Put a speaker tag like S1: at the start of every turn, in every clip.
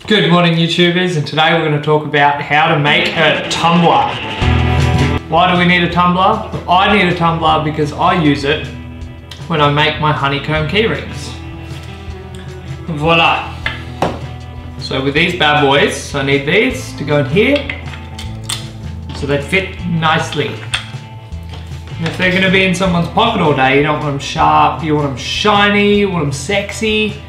S1: Good morning YouTubers, and today we're going to talk about how to make a tumbler. Why do we need a tumbler? I need a tumbler because I use it when I make my honeycomb keyrings. Voila! So with these bad boys, I need these to go in here so they fit nicely. And if they're going to be in someone's pocket all day, you don't want them sharp, you want them shiny, you want them sexy.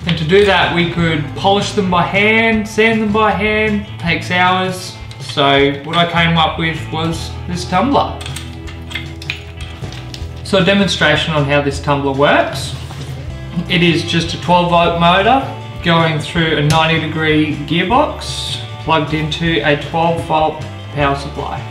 S1: And to do that, we could polish them by hand, sand them by hand, takes hours. So what I came up with was this tumbler. So a demonstration on how this tumbler works. It is just a 12-volt motor going through a 90-degree gearbox plugged into a 12-volt power supply.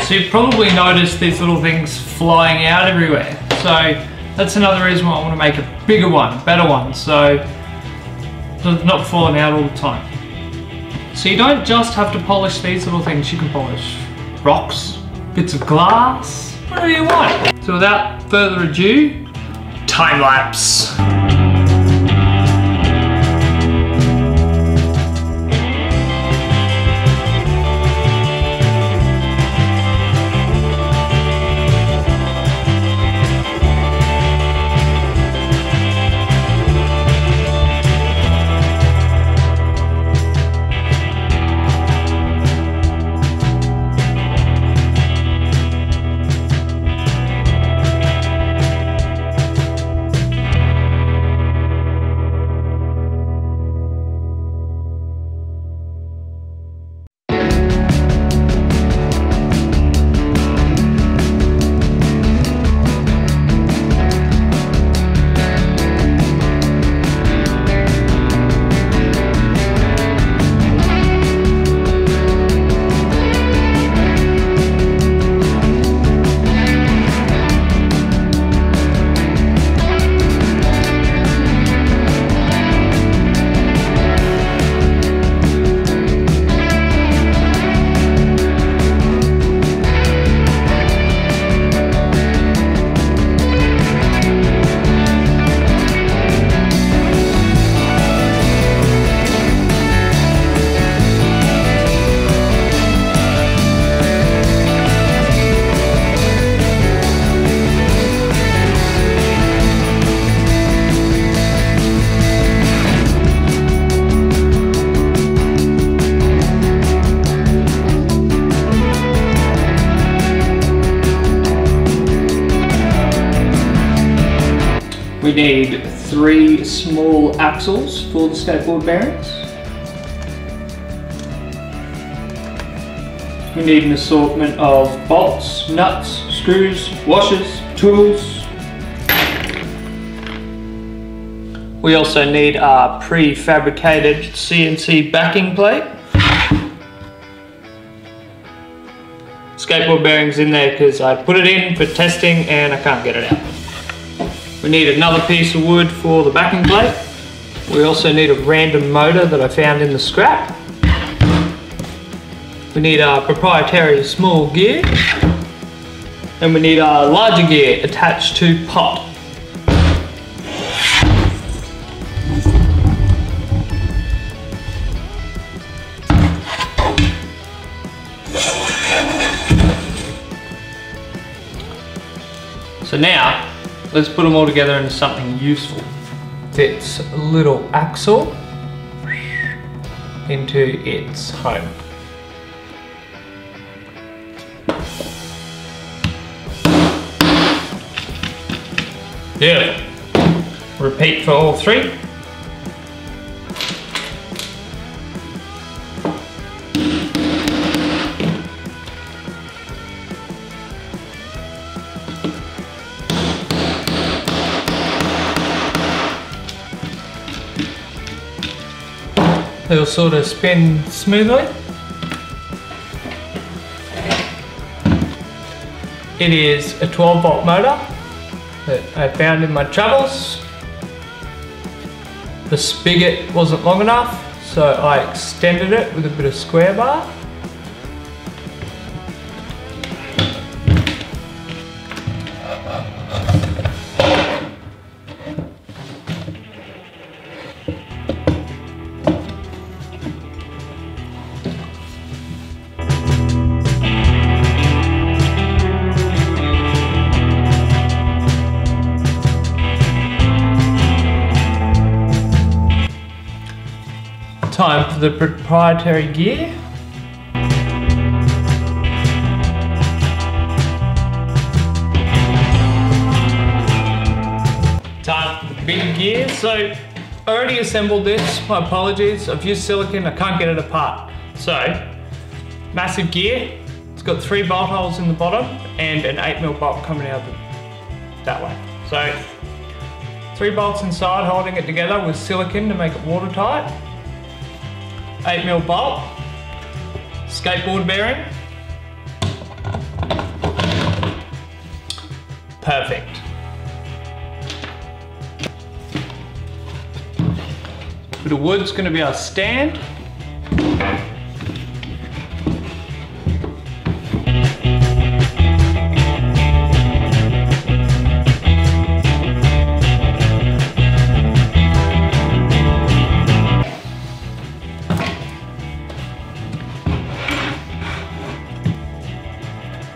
S1: So you've probably noticed these little things flying out everywhere. So that's another reason why I want to make a bigger one, better one, so it's not falling out all the time. So you don't just have to polish these little things, you can polish rocks, bits of glass, whatever you want. So without further ado, time lapse. We need 3 small axles for the skateboard bearings. We need an assortment of bolts, nuts, screws, washers, tools. We also need our prefabricated CNC backing plate. Skateboard bearings in there because I put it in for testing and I can't get it out. We need another piece of wood for the backing plate. We also need a random motor that I found in the scrap. We need our proprietary small gear. And we need our larger gear attached to pot. So now, let's put them all together into something useful. Fits a little axle into its home. Beautiful. Repeat for all 3. It'll sort of spin smoothly. It is a 12-volt motor that I found in my travels. The spigot wasn't long enough, so I extended it with a bit of square bar. Time for the proprietary gear. Time for the big gear. So I already assembled this, my apologies. I've used silicone, I can't get it apart. So, massive gear. It's got 3 bolt holes in the bottom and an 8mm bolt coming out that way. So, 3 bolts inside holding it together with silicone to make it watertight. 8mm bolt, skateboard bearing. Perfect. Bit of wood's going to be our stand.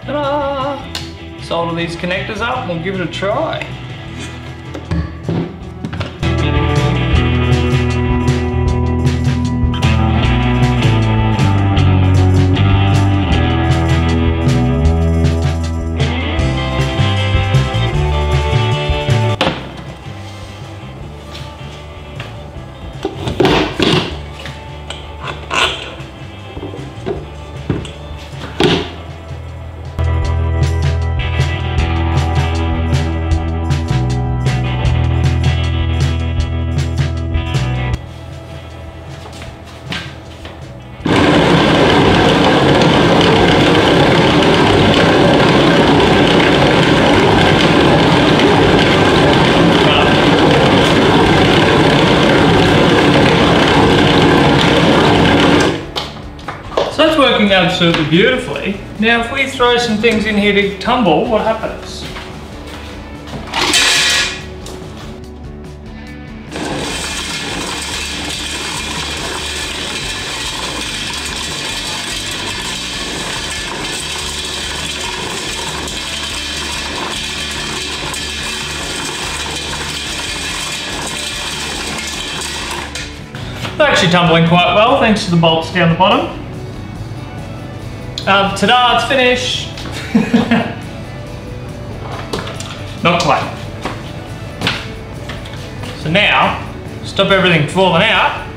S1: Ta-da! Solder these connectors up and we'll give it a try. So that's working absolutely beautifully. Now if we throw some things in here to tumble, what happens? They're actually tumbling quite well thanks to the bolts down the bottom. Ta-da, it's finished! Not quite. So now, stop everything falling out.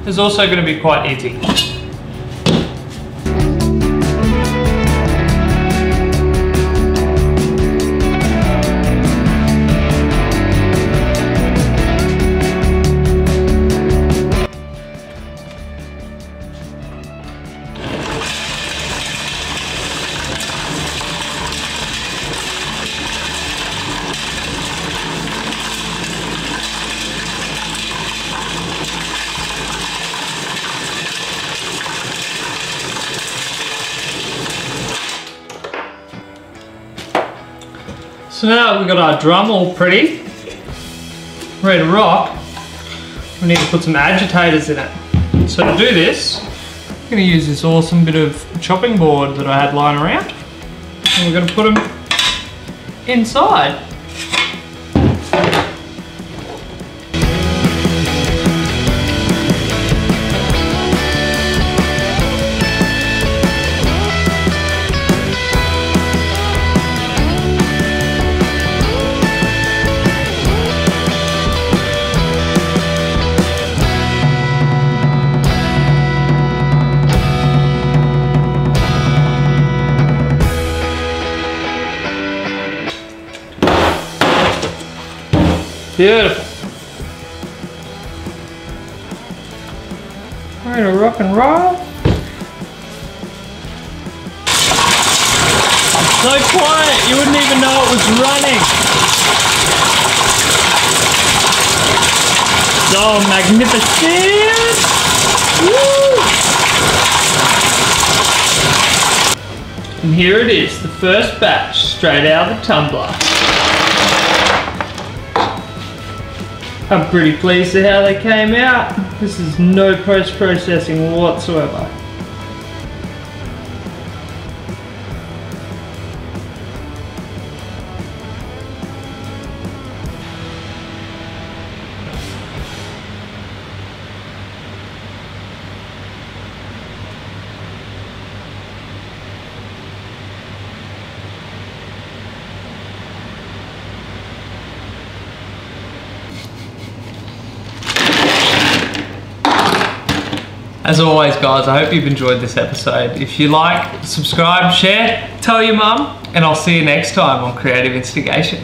S1: It's also going to be quite easy. So now we've got our drum all pretty, ready to rock, we need to put some agitators in it. So to do this, I'm going to use this awesome bit of chopping board that I had lying around, and we're going to put them inside. Beautiful. Ready to rock and roll. So quiet, you wouldn't even know it was running. So magnificent. Woo! And here it is, the first batch, straight out of the tumbler. I'm pretty pleased with how they came out. This is no post-processing whatsoever. As always guys, I hope you've enjoyed this episode. If you like, subscribe, share, tell your mum, and I'll see you next time on Creative Instigation.